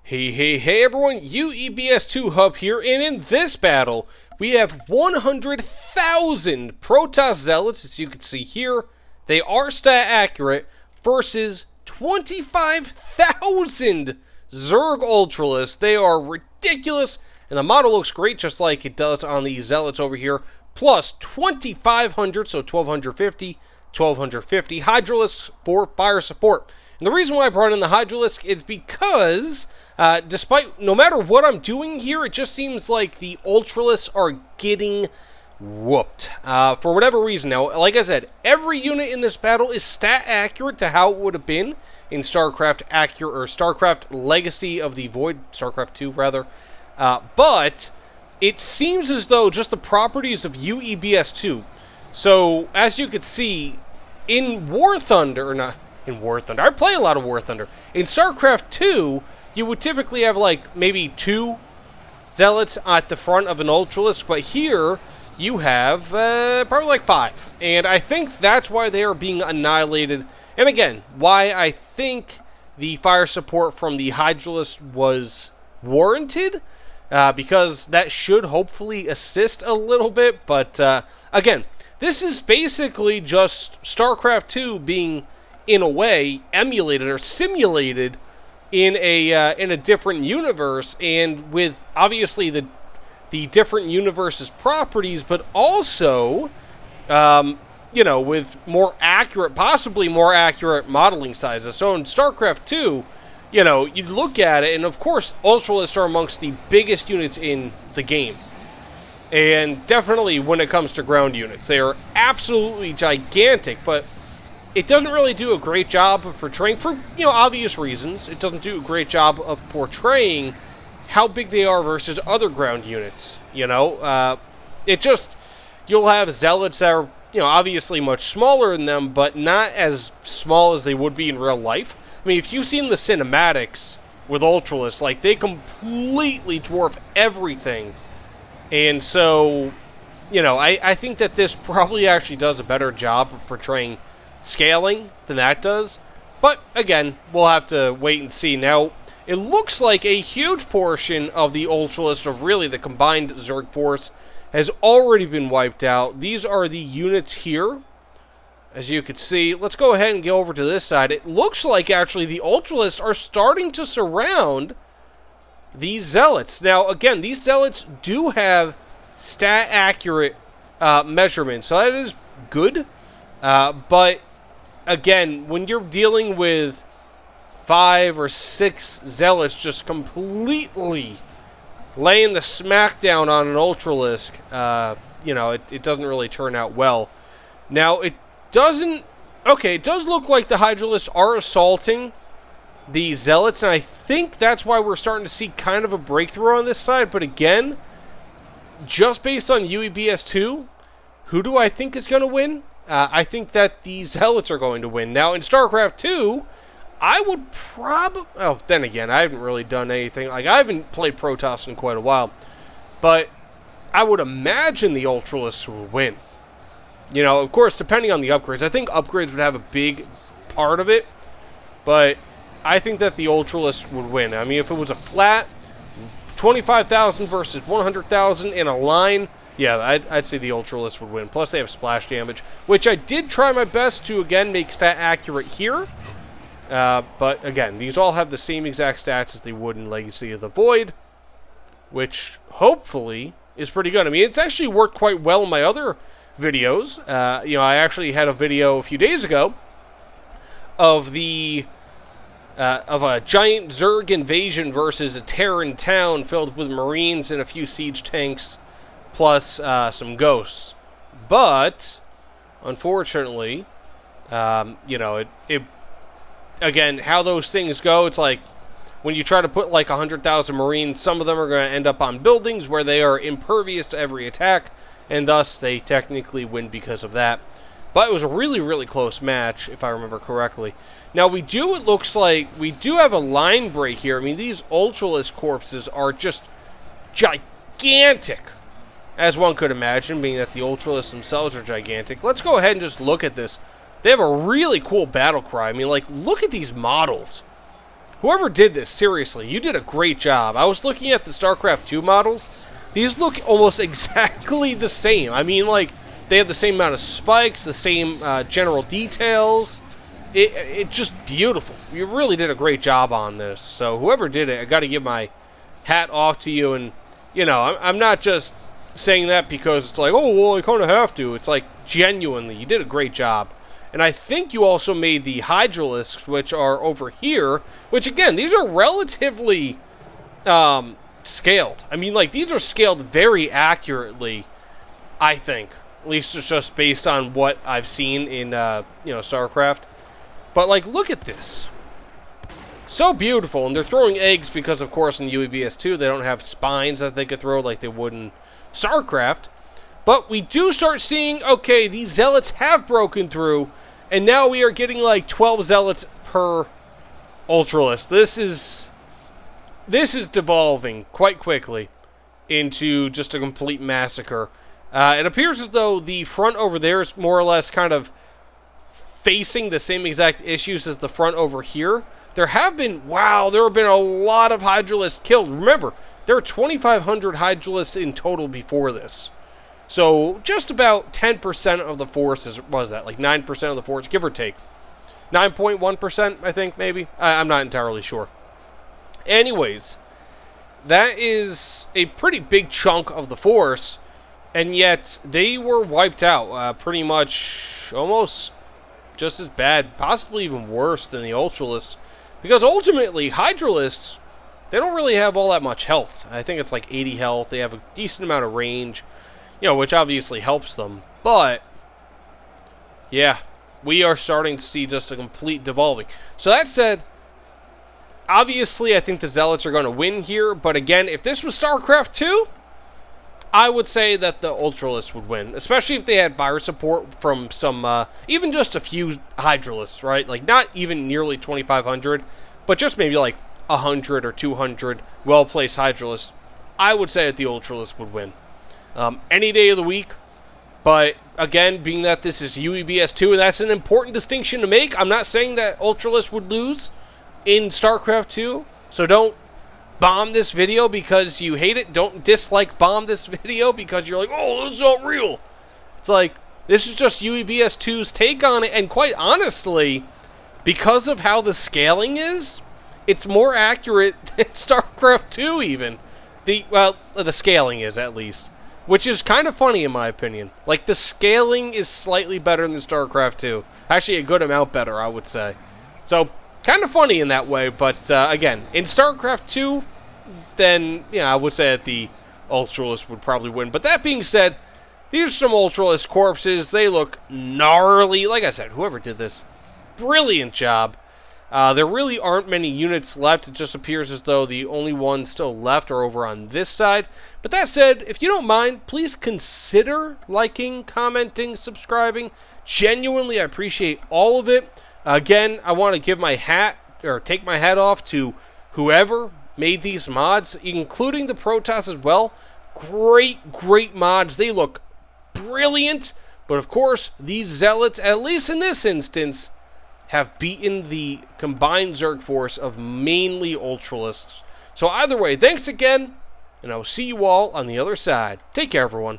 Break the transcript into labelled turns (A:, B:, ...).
A: Hey everyone, UEBS 2 Hub here, and in this battle, we have 100,000 Protoss Zealots, as you can see here. They are stat accurate, versus 25,000 Zerg Ultralisks. They are ridiculous, and the model looks great just like it does on the Zealots over here. Plus 2,500, so 1,250 Hydralisks for fire support. And the reason why I brought in the Hydralisk is because, despite, no matter what I'm doing here, it just seems like the Ultralisks are getting whooped. For whatever reason. Now, like I said, every unit in this battle is stat accurate to how it would have been in Starcraft Starcraft Legacy of the Void, Starcraft 2 rather. But it seems as though just the properties of UEBS 2. So, as you could see, in War Thunder, or not in War Thunder, I play a lot of War Thunder. In StarCraft 2, you would typically have like maybe 2 Zealots at the front of an Ultralisk, but here you have probably like 5. And I think that's why they are being annihilated. And again, why I think the fire support from the Hydralisk was warranted, because that should hopefully assist a little bit. But again, this is basically just StarCraft 2 being, in a way, emulated or simulated in a different universe, and with obviously the different universe's properties, but also, you know, with more accurate, possibly more accurate modeling sizes. So in StarCraft 2, you know, you look at it, and of course, Ultralisks are amongst the biggest units in the game. And definitely when it comes to ground units, they are absolutely gigantic, but it doesn't really do a great job of portraying, for, you know, obvious reasons. It doesn't do a great job of portraying how big they are versus other ground units, you know? It just, you'll have Zealots that are, you know, obviously much smaller than them, but not as small as they would be in real life. I mean, if you've seen the cinematics with Ultralisks, like, they completely dwarf everything. And so, you know, I think that this probably actually does a better job of portraying scaling than that does. But, again, we'll have to wait and see. Now, it looks like a huge portion of the Ultralist, of really the combined Zerg force, has already been wiped out. These are the units here, as you can see. Let's go ahead and go over to this side. It looks like, actually, the Ultralists are starting to surround these Zealots. Now, again, these Zealots do have stat-accurate measurements, so that is good. But, again, when you're dealing with 5 or 6 Zealots just completely laying the smackdown on an Ultralisk, you know, it doesn't really turn out well. Now, it doesn't... Okay, it does look like the Hydralisks are assaulting the Zealots, and I think that's why we're starting to see kind of a breakthrough on this side. But again, just based on UEBS 2, who do I think is going to win? I think that the Zealots are going to win. Now, in StarCraft 2, I would probably... Oh, then again, I haven't really done anything. Like, I haven't played Protoss in quite a while. But I would imagine the Ultralisks will win. You know, of course, depending on the upgrades. I think upgrades would have a big part of it. But I think that the Ultralisks would win. I mean, if it was a flat 25,000 versus 100,000 in a line, yeah, I'd say the Ultralisks would win. Plus, they have splash damage, which I did try my best to, again, make stat accurate here. But, again, these all have the same exact stats as they would in Legacy of the Void, which, hopefully, is pretty good. I mean, it's actually worked quite well in my other videos. You know, I actually had a video a few days ago of a giant Zerg invasion versus a Terran town filled with Marines and a few siege tanks, plus some ghosts. But, unfortunately, you know, again, how those things go, it's like, when you try to put like 100,000 Marines, some of them are going to end up on buildings where they are impervious to every attack, and thus they technically win because of that. But it was a really, really close match, if I remember correctly. Now, it looks like, we do have a line break here. I mean, these Ultralisk corpses are just gigantic, as one could imagine, being that the Ultralisks themselves are gigantic. Let's go ahead and just look at this. They have a really cool battle cry. I mean, like, look at these models. whoever did this, seriously, you did a great job. I was looking at the Starcraft 2 models. These look almost exactly the same. I mean, like, they have the same amount of spikes, the same general details. It's just beautiful. You really did a great job on this. So whoever did it, I got to give my hat off to you. And, you know, I'm not just saying that because it's like, oh, well, I kind of have to. It's like, genuinely, you did a great job. And I think you also made the Ultralisks, which are over here, which, again, these are relatively scaled. I mean, like, these are scaled very accurately, I think. At least it's just based on what I've seen in, you know, StarCraft. But, like, look at this. So beautiful. And they're throwing eggs because, of course, in UEBS 2, they don't have spines that they could throw like they would in StarCraft. But we do start seeing, okay, these Zealots have broken through, and now we are getting like 12 Zealots per Ultralisk. This is devolving quite quickly into just a complete massacre. It appears as though the front over there is more or less kind of facing the same exact issues as the front over here. There have been, wow, there have been a lot of Ultralisks killed. Remember, there are 2,500 Ultralisks in total before this. So, just about 10% of the force was that? Like 9% of the force, give or take. 9.1%, I think, maybe? I'm not entirely sure. Anyways, that is a pretty big chunk of the force, and yet they were wiped out pretty much almost just as bad, possibly even worse than the Ultralisks. Because ultimately, Ultralisks, they don't really have all that much health. I think it's like 80 health. They have a decent amount of range. You know, which obviously helps them. But, yeah, we are starting to see just a complete devolving. So that said, obviously I think the Zealots are going to win here. But again, if this was StarCraft 2, I would say that the Ultralisks would win. Especially if they had fire support from some, even just a few Ultralisks, right? Like, not even nearly 2,500, but just maybe like 100 or 200 well-placed Ultralisks. I would say that the Ultralisks would win. Any day of the week, but again, being that this is UEBS 2, and that's an important distinction to make, I'm not saying that Ultralisks would lose in StarCraft 2, so don't bomb this video because you hate it. Don't bomb this video because you're like, oh, this is not real. It's like, this is just UEBS 2's take on it, and quite honestly, because of how the scaling is, it's more accurate than StarCraft 2 even. Well, the scaling is, at least. Which is kind of funny in my opinion. Like, the scaling is slightly better than StarCraft 2. Actually, a good amount better, I would say. So, kind of funny in that way, but again, in StarCraft 2, then, yeah, I would say that the Ultralisk would probably win. But that being said, these are some Ultralisk corpses. They look gnarly. Like I said, whoever did this, brilliant job. There really aren't many units left. It just appears as though the only ones still left are over on this side. But that said, if you don't mind, please consider liking, commenting, subscribing. Genuinely, I appreciate all of it. Again, I want to give my hat, or take my hat off to whoever made these mods, including the Protoss as well. Great, great mods. They look brilliant. But of course, these Zealots, at least in this instance, have beaten the combined Zerg force of mainly Ultralisks. So either way, thanks again, and I will see you all on the other side. Take care, everyone.